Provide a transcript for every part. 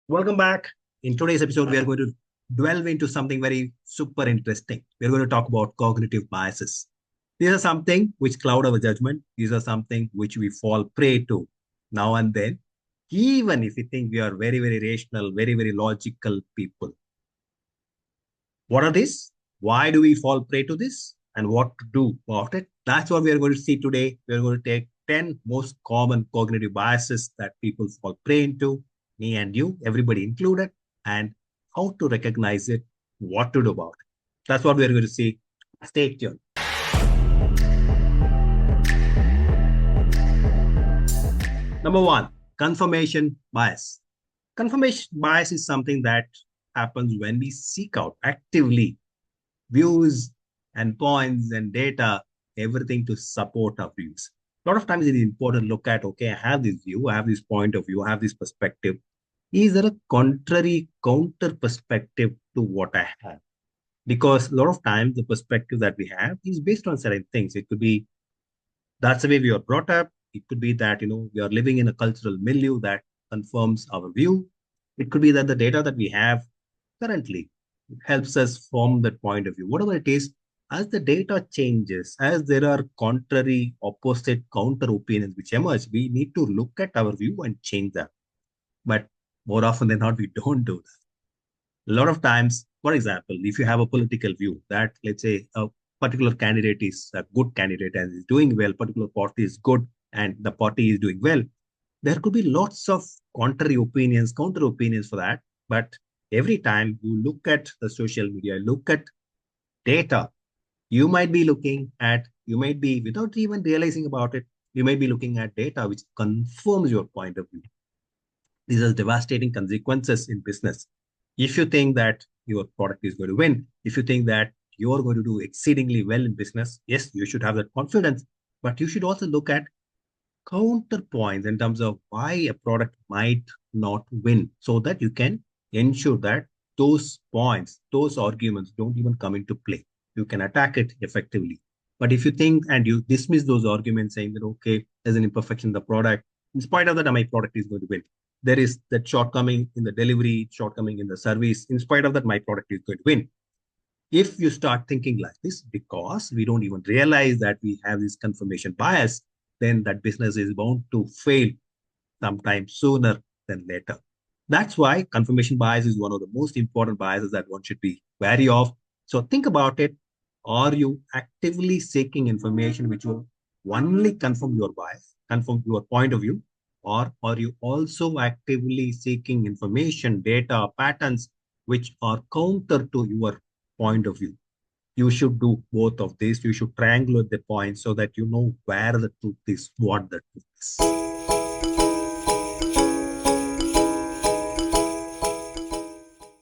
Welcome back. In today's episode, we are going to delve into something very super interesting. We're going to talk about cognitive biases. These are something which cloud our judgment. These are something which we fall prey to now and then, even if we think we are very, very rational, very, very logical people. What are these? Why do we fall prey to this? And what to do about it? That's what we are going to see today. We are going to take 10 most common cognitive biases that people fall prey into, me and you, everybody included, and how to recognize it, what to do about it. That's what we are going to see. Stay tuned. Number one, confirmation bias. Confirmation bias is something that happens when we seek out actively views and points and data, everything to support our views. A lot of times it is important to look at, okay, I have this view, I have this point of view, I have this perspective. Is there a contrary counter perspective to what I have? Because a lot of times the perspective that we have is based on certain things. It could be that's the way we are brought up. It could be that, we are living in a cultural milieu that confirms our view. It could be that the data that we have currently helps us form that point of view. Whatever it is, as the data changes, as there are contrary, opposite, counter opinions which emerge, we need to look at our view and change that. But more often than not, we don't do that. A lot of times, for example, if you have a political view that, let's say, a particular candidate is a good candidate and is doing well, particular party is good and the party is doing well, there could be lots of contrary opinions, counter opinions for that. But every time you look at the social media, look at data, you might be, without even realizing about it, you might be looking at data which confirms your point of view. These are devastating consequences in business. If you think that your product is going to win, if you think that you're going to do exceedingly well in business, yes, you should have that confidence, but you should also look at counterpoints in terms of why a product might not win so that you can ensure that those points, those arguments don't even come into play. You can attack it effectively. But if you think and you dismiss those arguments saying that, okay, there's an imperfection in the product, in spite of that, my product is going to win. There is that shortcoming in the delivery, shortcoming in the service. In spite of that, my product is going to win. If you start thinking like this, because we don't even realize that we have this confirmation bias, then that business is bound to fail sometime sooner than later. That's why confirmation bias is one of the most important biases that one should be wary of. So think about it. Are you actively seeking information which will only confirm your bias, confirm your point of view, or are you also actively seeking information, data, patterns which are counter to your point of view? You should do both of these. You should triangulate the points so that you know where the truth is, what the truth is.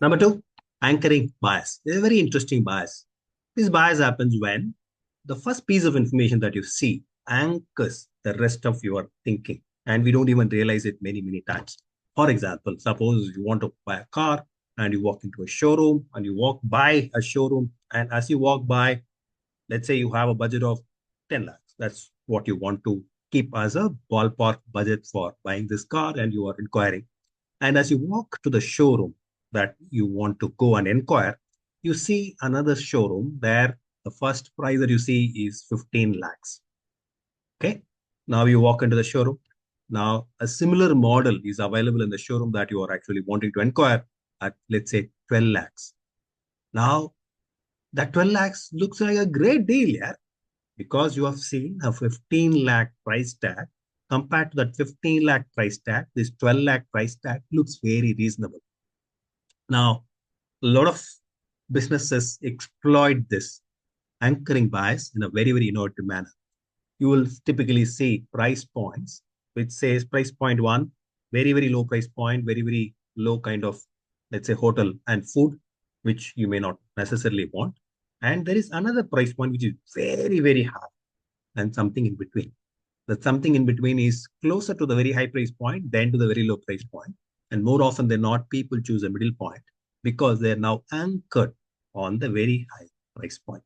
Number two, anchoring bias. This is a very interesting bias. This bias happens when the first piece of information that you see anchors the rest of your thinking, and we don't even realize it many, many times. For example, suppose you want to buy a car and you walk into a showroom and you walk by a showroom, and as you walk by, let's say you have a budget of 10 lakhs. That's what you want to keep as a ballpark budget for buying this car, and you are inquiring. And as you walk to the showroom that you want to go and inquire, you see another showroom there. The first price that you see is 15 lakhs. Okay. Now you walk into the showroom. Now a similar model is available in the showroom that you are actually wanting to inquire at, let's say, 12 lakhs. Now that 12 lakhs looks like a great deal, yeah, because you have seen a 15 lakh price tag compared to that 15 lakh price tag. This 12 lakh price tag looks very reasonable. Now, a lot of businesses exploit this anchoring bias in a very, very innovative manner. You will typically see price points, which says price point one, very, very low price point, very, very low kind of, let's say, hotel and food, which you may not necessarily want. And there is another price point which is very, very high and something in between. That something in between is closer to the very high price point than to the very low price point. And more often than not, people choose a middle point because they're now anchored on the very high price point.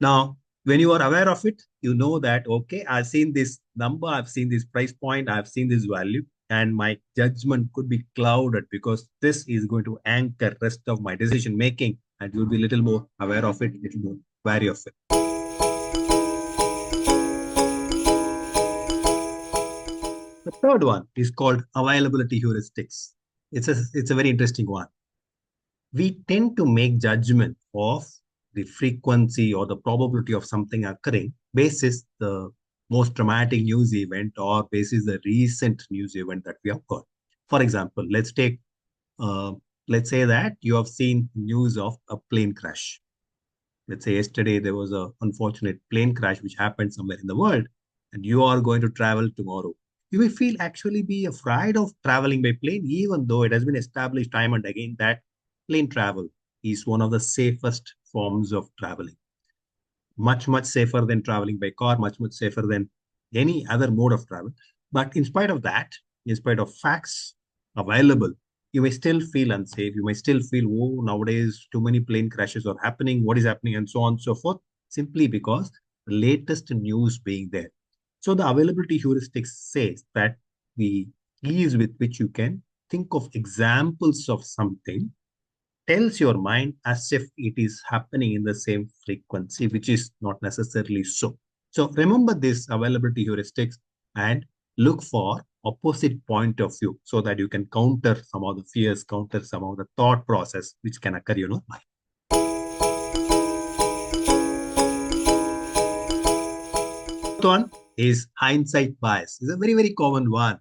Now, when you are aware of it, you know that, okay, I've seen this number, I've seen this price point, I've seen this value. and my judgment could be clouded because this is going to anchor rest of my decision making, and you'll be a little more aware of it, a little more wary of it. The third one is called availability heuristics. It's a very interesting one. We tend to make judgment of the frequency or the probability of something occurring basis the most dramatic news event or basis the recent news event that we have got. For example, uh, let's say that you have seen news of a plane crash. Let's say yesterday there was a unfortunate plane crash which happened somewhere in the world, and you are going to travel tomorrow. You may feel actually be afraid of traveling by plane, even though it has been established time and again that plane travel is one of the safest forms of traveling. Much safer than traveling by car, much safer than any other mode of travel. But in spite of that, in spite of facts available, you may still feel unsafe. You may still feel, oh, nowadays too many plane crashes are happening, what is happening, and so on and so forth, simply because the latest news being there. So the availability heuristic says that the ease with which you can think of examples of something tells your mind as if it is happening in the same frequency, which is not necessarily so. So remember this availability heuristics and look for opposite point of view so that you can counter some of the fears, counter some of the thought process which can occur, mind. One is hindsight bias. It's a very common one,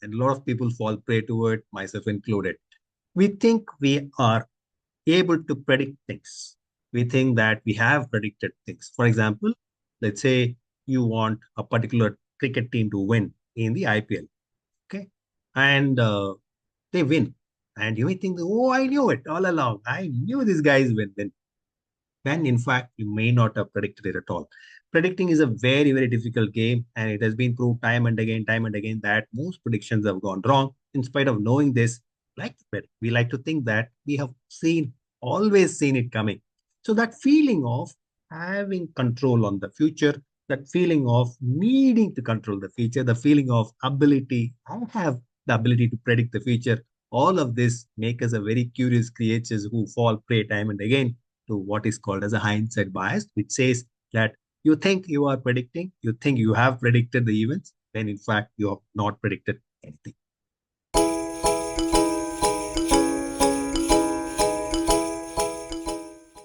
and a lot of people fall prey to it, myself included. We think we are able to predict things. We think that we have predicted things. For example, let's say you want a particular cricket team to win in the IPL, okay? And they win. And you may think, oh, I knew it all along. I knew these guys win. When in fact you may not have predicted it at all. Predicting is a very difficult game, and it has been proved time and again that most predictions have gone wrong. In spite of knowing this, we like to think that we have always seen it coming. So that feeling of having control on the future, that feeling of needing to control the future, the feeling of ability, I have the ability to predict the future. All of this make us a very curious creatures who fall prey time and again to what is called as a hindsight bias, which says that you think you are predicting, you think you have predicted the events, when in fact you have not predicted anything.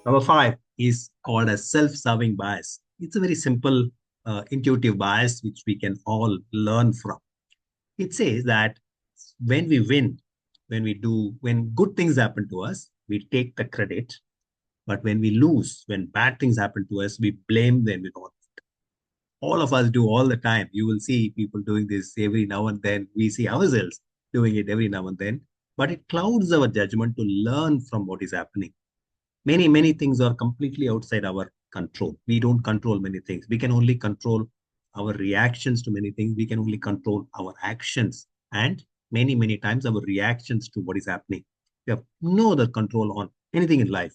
Number 5 is called as self-serving bias. It's a very simple, intuitive bias which we can all learn from. It says that when we win, when good things happen to us, we take the credit. But when we lose, when bad things happen to us, we blame the environment. All of us do all the time. You will see people doing this every now and then. We see ourselves doing it every now and then. But it clouds our judgment to learn from what is happening. Many things are completely outside our control. We don't control many things. We can only control our reactions to many things. We can only control our actions. And many times our reactions to what is happening. We have no other control on anything in life.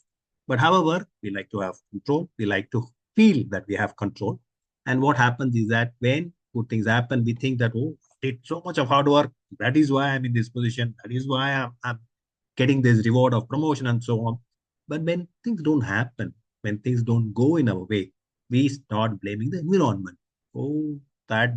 But however, we like to have control. We like to feel that we have control. And what happens is that when good things happen, we think that, oh, I did so much of hard work. That is why I'm in this position. That is why I'm getting this reward of promotion and so on. But when things don't happen, when things don't go in our way, we start blaming the environment. Oh, that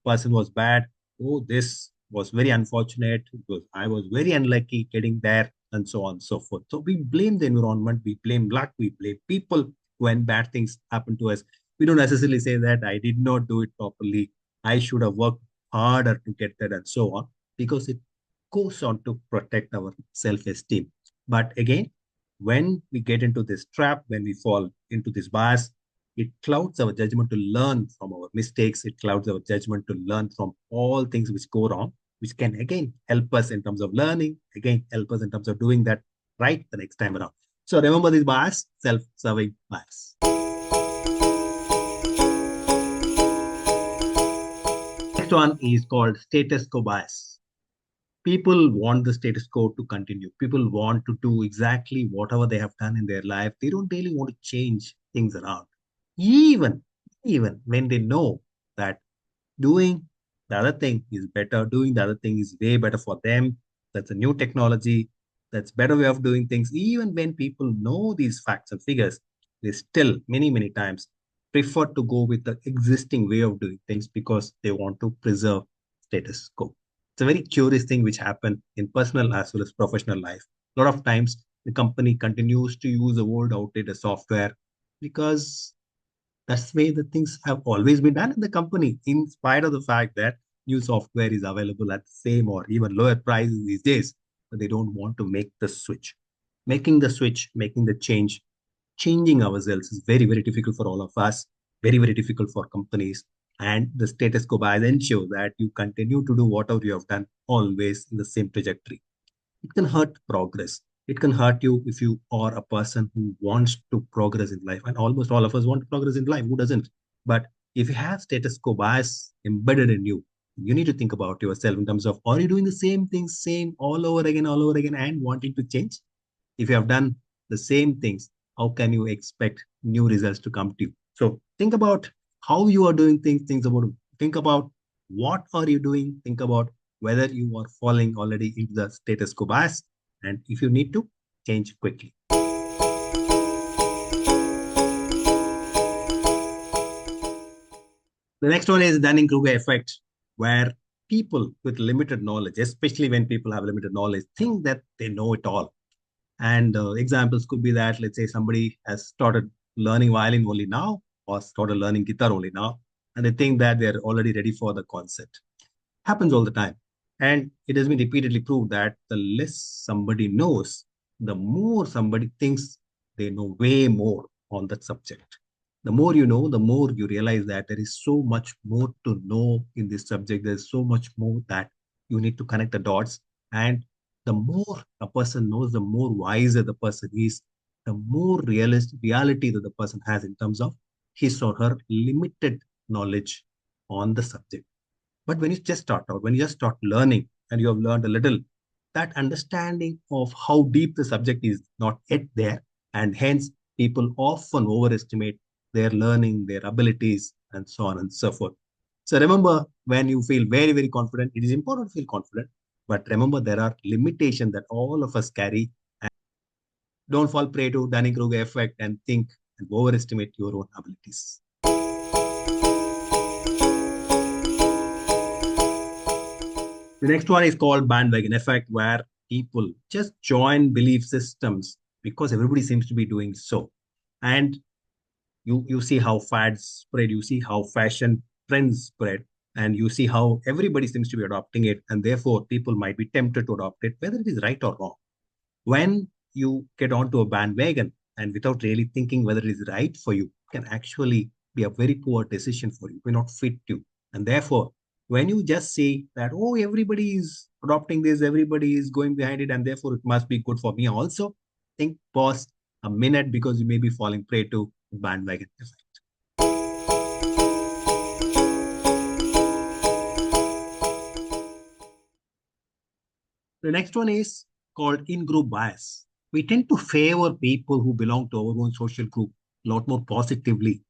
person was bad. Oh, this was very unfortunate because I was very unlucky getting there, and so on and so forth. So we blame the environment, we blame luck, we blame people when bad things happen to us. We don't necessarily say that I did not do it properly. I should have worked harder to get that, and so on, because it goes on to protect our self-esteem. But again, when we get into this trap, when we fall into this bias, it clouds our judgment to learn from our mistakes. It clouds our judgment to learn from all things which go wrong, which can again help us in terms of learning, again help us in terms of doing that right the next time around. So remember this bias, self-serving bias. Next one is called status quo bias. People want the status quo to continue. People want to do exactly whatever they have done in their life. They don't really want to change things around. Even, even when they know that doing The other thing is better. Doing the other thing is way better for them. That's a new technology. That's better way of doing things. Even when people know these facts and figures, they still many times prefer to go with the existing way of doing things because they want to preserve status quo. It's a very curious thing which happened in personal as well as professional life. A lot of times the company continues to use the old outdated software because that's the way the things have always been done in the company, in spite of the fact that new software is available at the same or even lower prices these days. But they don't want to make the switch. Making the switch, making the change, changing ourselves is very difficult for all of us, very difficult for companies. And the status quo bias ensures that you continue to do whatever you have done always in the same trajectory. It can hurt progress. It can hurt you if you are a person who wants to progress in life. And almost all of us want to progress in life. Who doesn't? But if you have status quo bias embedded in you, you need to think about yourself in terms of, are you doing the same thing, same all over again, and wanting to change? If you have done the same things, how can you expect new results to come to you? So think about how you are doing things, think about what are you doing, think about whether you are falling already into the status quo bias, and if you need to change quickly. The next one is Dunning-Kruger effect, where people with limited knowledge, especially when people have limited knowledge, think that they know it all. And examples could be that, let's say somebody has started learning violin only now or started learning guitar only now, and they think that they're already ready for the concert. Happens all the time. And it has been repeatedly proved that the less somebody knows, the more somebody thinks they know way more on that subject. The more you know, the more you realize that there is so much more to know in this subject. There's so much more that you need to connect the dots. And the more a person knows, the more wiser the person is, the more reality that the person has in terms of his or her limited knowledge on the subject. But when you just start out, when you just start learning and you have learned a little, that understanding of how deep the subject is not yet there. And hence, people often overestimate their learning, their abilities, and so on and so forth. So remember, when you feel very confident, it is important to feel confident. But remember, there are limitations that all of us carry. And don't fall prey to Dunning-Kruger effect and think and overestimate your own abilities. The next one is called bandwagon effect, where people just join belief systems because everybody seems to be doing so. And you see how fads spread, you see how fashion trends spread, and you see how everybody seems to be adopting it, and therefore people might be tempted to adopt it, whether it is right or wrong. When you get onto a bandwagon and without really thinking whether it is right for you, can actually be a very poor decision for you, may not fit you. And therefore, when you just say that, oh, everybody is adopting this, everybody is going behind it, and therefore it must be good for me also, think, pause a minute, because you may be falling prey to bandwagon effect. The next one is called in-group bias. We tend to favor people who belong to our own social group a lot more positively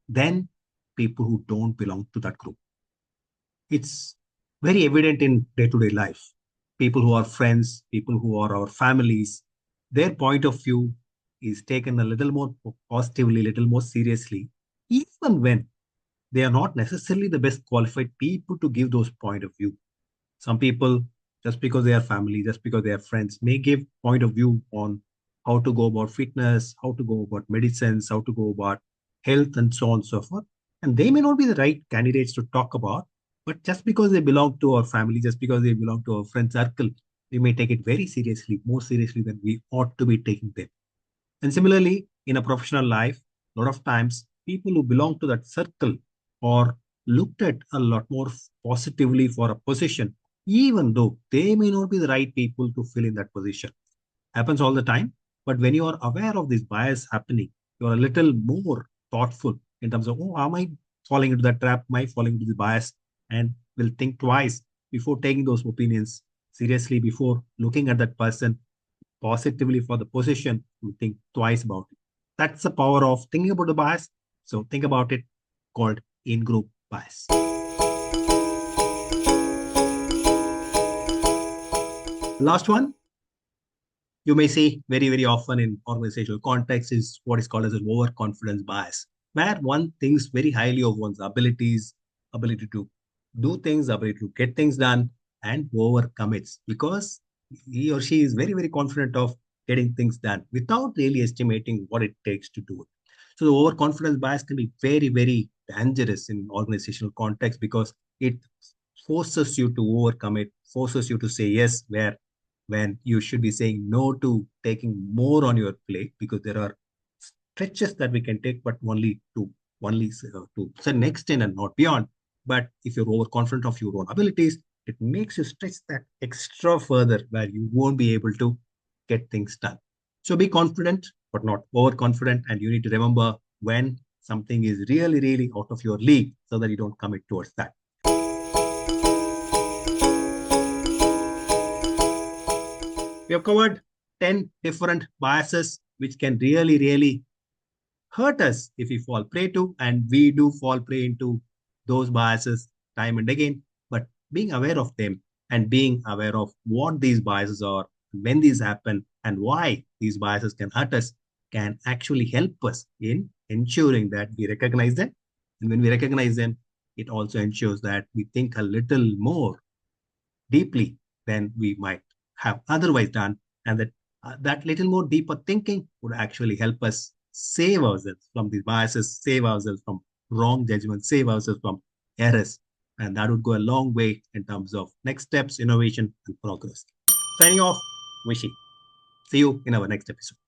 than people who don't belong to that group. It's very evident in day-to-day life. People who are friends, people who are our families, their point of view is taken a little more positively, a little more seriously, even when they are not necessarily the best qualified people to give those point of view. Some people, just because they are family, just because they are friends, may give point of view on how to go about fitness, how to go about medicines, how to go about health, and so on and so forth. And they may not be the right candidates to talk about, but just because they belong to our family, just because they belong to our friend circle, we may take it very seriously, more seriously than we ought to be taking them. And similarly, in a professional life, a lot of times people who belong to that circle are looked at a lot more positively for a position, even though they may not be the right people to fill in that position. Happens all the time. But when you are aware of this bias happening, you are a little more thoughtful in terms of, oh, am I falling into that trap? Am I falling into the bias? And will think twice before taking those opinions seriously, before looking at that person positively for the position, you think twice about it. That's the power of thinking about the bias. So think about it, called in-group bias. Last one, you may see very, very often in organizational context is what is called as an overconfidence bias, where one thinks very highly of one's abilities, ability to do things, ability to get things done, and overcommits because he or she is very, very confident of getting things done without really estimating what it takes to do it. So the overconfidence bias can be very, very dangerous in organizational context because it forces you to overcome it, forces you to say yes, where when you should be saying no to taking more on your plate because there are stretches that we can take, but only to certain extent and not beyond. But if you're overconfident of your own abilities, it makes you stretch that extra further where you won't be able to get things done. So be confident, but not overconfident. And you need to remember when something is really, really out of your league so that you don't commit towards that. We have covered 10 different biases which can really, really hurt us if we fall prey to, and we do fall prey into those biases time and again. But being aware of them and being aware of what these biases are, when these happen, and why these biases can hurt us can actually help us in ensuring that we recognize them. And when we recognize them, it also ensures that we think a little more deeply than we might have otherwise done, and that little more deeper thinking would actually help us save ourselves from these biases, save ourselves from wrong judgments, save ourselves from errors, and that would go a long way in terms of next steps, innovation, and progress. Signing off, Wishi. See you in our next episode.